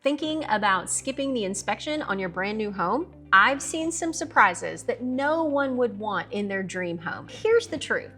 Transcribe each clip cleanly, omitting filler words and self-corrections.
Thinking about skipping the inspection on your brand new home? I've seen some surprises that no one would want in their dream home. Here's the truth.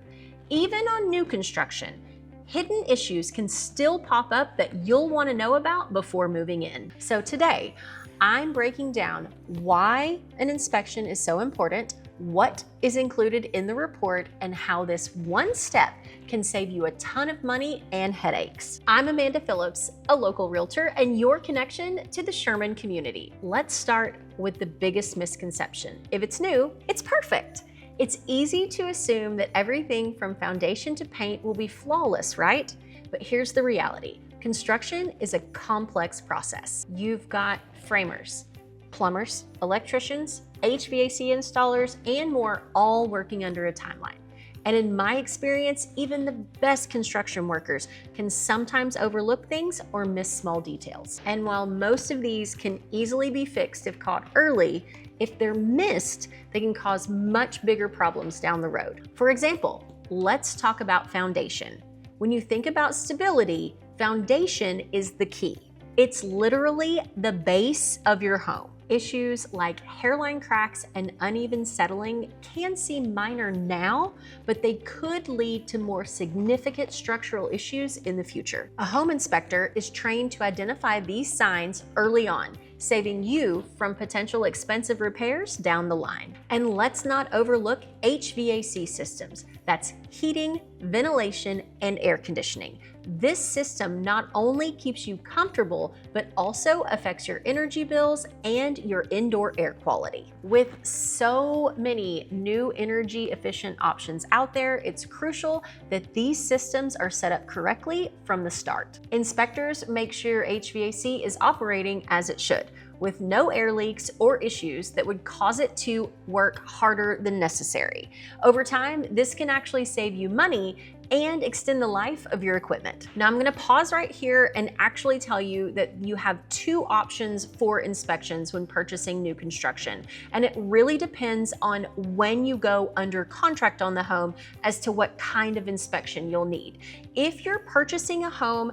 Even on new construction, hidden issues can still pop up that you'll want to know about before moving in. So today, I'm breaking down why an inspection is so important, what is included in the report, and how this one step can save you a ton of money and headaches. I'm Amanda Phillips, a local realtor, and your connection to the Sherman community. Let's start with the biggest misconception. If it's new, it's perfect. It's easy to assume that everything from foundation to paint will be flawless, right? But here's the reality. Construction is a complex process. You've got framers, plumbers, electricians, HVAC installers, and more all working under a timeline. And in my experience, even the best construction workers can sometimes overlook things or miss small details. And while most of these can easily be fixed if caught early, if they're missed, they can cause much bigger problems down the road. For example, let's talk about foundation. When you think about stability, foundation is the key. It's literally the base of your home. Issues like hairline cracks and uneven settling can seem minor now, but they could lead to more significant structural issues in the future. A home inspector is trained to identify these signs early on, saving you from potential expensive repairs down the line. And let's not overlook HVAC systems. That's heating, ventilation, and air conditioning. This system not only keeps you comfortable, but also affects your energy bills and your indoor air quality. With so many new energy efficient options out there, it's crucial that these systems are set up correctly from the start. Inspectors make sure HVAC is operating as it should, with no air leaks or issues that would cause it to work harder than necessary. Over time, this can actually save you money and extend the life of your equipment. Now I'm gonna pause right here and actually tell you that you have two options for inspections when purchasing new construction. And it really depends on when you go under contract on the home as to what kind of inspection you'll need. If you're purchasing a home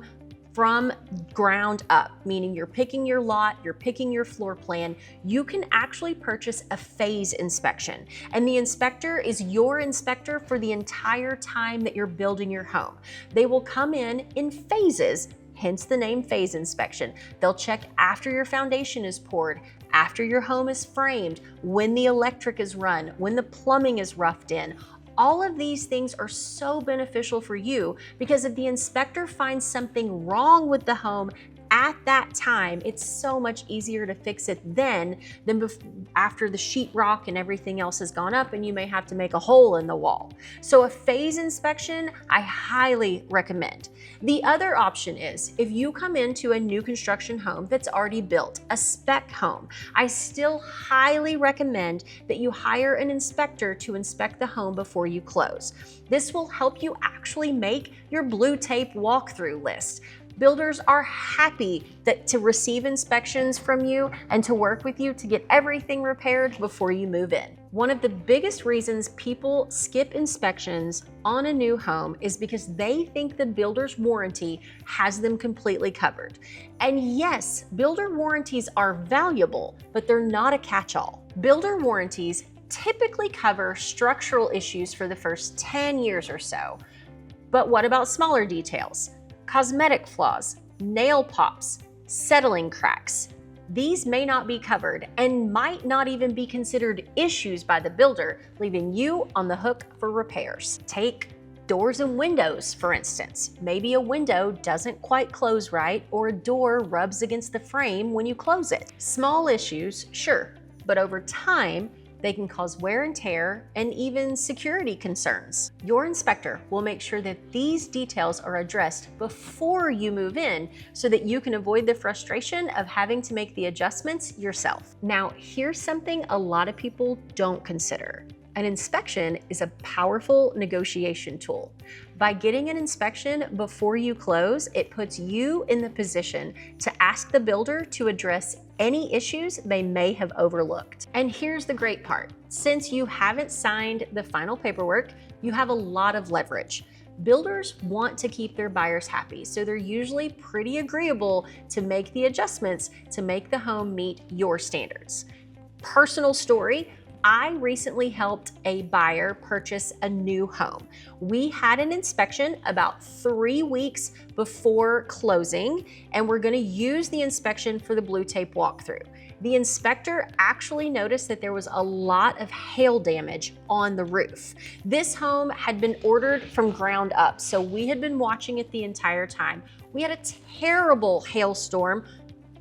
from ground up, meaning you're picking your lot, you're picking your floor plan, you can actually purchase a phase inspection. And the inspector is your inspector for the entire time that you're building your home. They will come in phases, hence the name phase inspection. They'll check after your foundation is poured, after your home is framed, when the electric is run, when the plumbing is roughed in. All of these things are so beneficial for you because if the inspector finds something wrong with the home at that time, it's so much easier to fix it then than after the sheetrock and everything else has gone up and you may have to make a hole in the wall. So a phase inspection, I highly recommend. The other option is if you come into a new construction home that's already built, a spec home, I still highly recommend that you hire an inspector to inspect the home before you close. This will help you actually make your blue tape walkthrough list. Builders are happy to receive inspections from you and to work with you to get everything repaired before you move in. One of the biggest reasons people skip inspections on a new home is because they think the builder's warranty has them completely covered. And yes, builder warranties are valuable, but they're not a catch-all. Builder warranties typically cover structural issues for the first 10 years or so. But what about smaller details? Cosmetic flaws, nail pops, settling cracks. These may not be covered and might not even be considered issues by the builder, leaving you on the hook for repairs. Take doors and windows, for instance. Maybe a window doesn't quite close right or a door rubs against the frame when you close it. Small issues, sure, but over time, they can cause wear and tear and even security concerns. Your inspector will make sure that these details are addressed before you move in so that you can avoid the frustration of having to make the adjustments yourself. Now, here's something a lot of people don't consider. An inspection is a powerful negotiation tool. By getting an inspection before you close, it puts you in the position to ask the builder to address any issues they may have overlooked. And here's the great part. Since you haven't signed the final paperwork, you have a lot of leverage. Builders want to keep their buyers happy, so they're usually pretty agreeable to make the adjustments to make the home meet your standards. Personal story, I recently helped a buyer purchase a new home. We had an inspection about 3 weeks before closing, and we're going to use the inspection for the blue tape walkthrough. The inspector actually noticed that there was a lot of hail damage on the roof. This home had been ordered from ground up, so we had been watching it the entire time. We had a terrible hailstorm,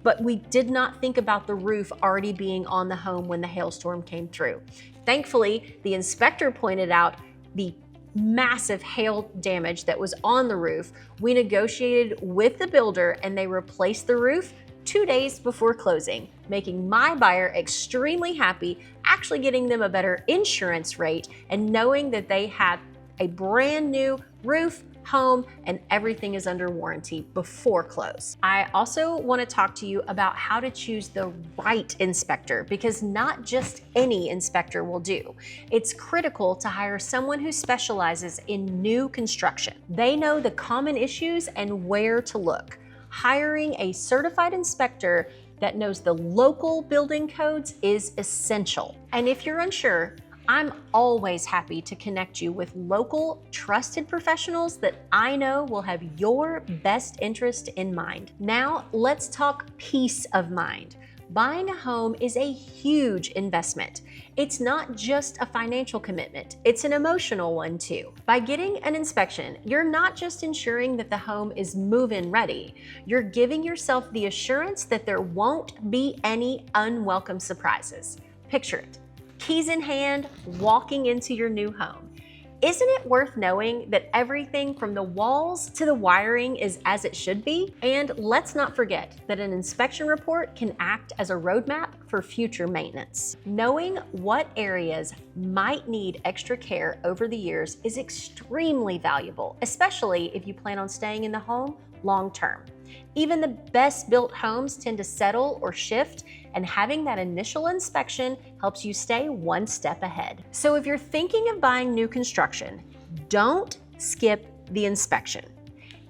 but we did not think about the roof already being on the home when the hailstorm came through. Thankfully, the inspector pointed out the massive hail damage that was on the roof. We negotiated with the builder and they replaced the roof 2 days before closing, making my buyer extremely happy, actually getting them a better insurance rate and knowing that they had a brand new roof, home, and everything is under warranty before close. I also want to talk to you about how to choose the right inspector, because not just any inspector will do. It's critical to hire someone who specializes in new construction. They know the common issues and where to look. Hiring a certified inspector that knows the local building codes is essential. And if you're unsure, I'm always happy to connect you with local, trusted professionals that I know will have your best interest in mind. Now, let's talk peace of mind. Buying a home is a huge investment. It's not just a financial commitment, it's an emotional one too. By getting an inspection, you're not just ensuring that the home is move-in ready, you're giving yourself the assurance that there won't be any unwelcome surprises. Picture it. Keys in hand, walking into your new home. Isn't it worth knowing that everything from the walls to the wiring is as it should be? And let's not forget that an inspection report can act as a roadmap for future maintenance. Knowing what areas might need extra care over the years is extremely valuable, especially if you plan on staying in the home long term. Even the best built homes tend to settle or shift, and having that initial inspection helps you stay one step ahead. So if you're thinking of buying new construction, don't skip the inspection.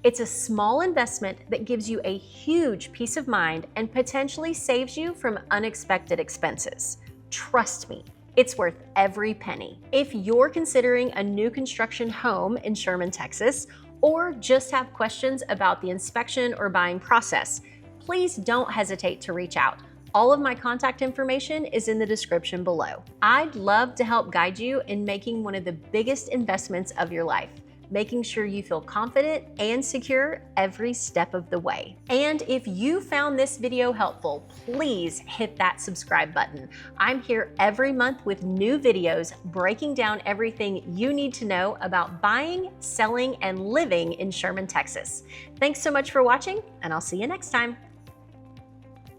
It's a small investment that gives you a huge peace of mind and potentially saves you from unexpected expenses. Trust me, it's worth every penny. If you're considering a new construction home in Sherman, Texas, or just have questions about the inspection or buying process, please don't hesitate to reach out. All of my contact information is in the description below. I'd love to help guide you in making one of the biggest investments of your life, making sure you feel confident and secure every step of the way. And if you found this video helpful, please hit that subscribe button. I'm here every month with new videos breaking down everything you need to know about buying, selling, and living in Sherman, Texas. Thanks so much for watching, and I'll see you next time.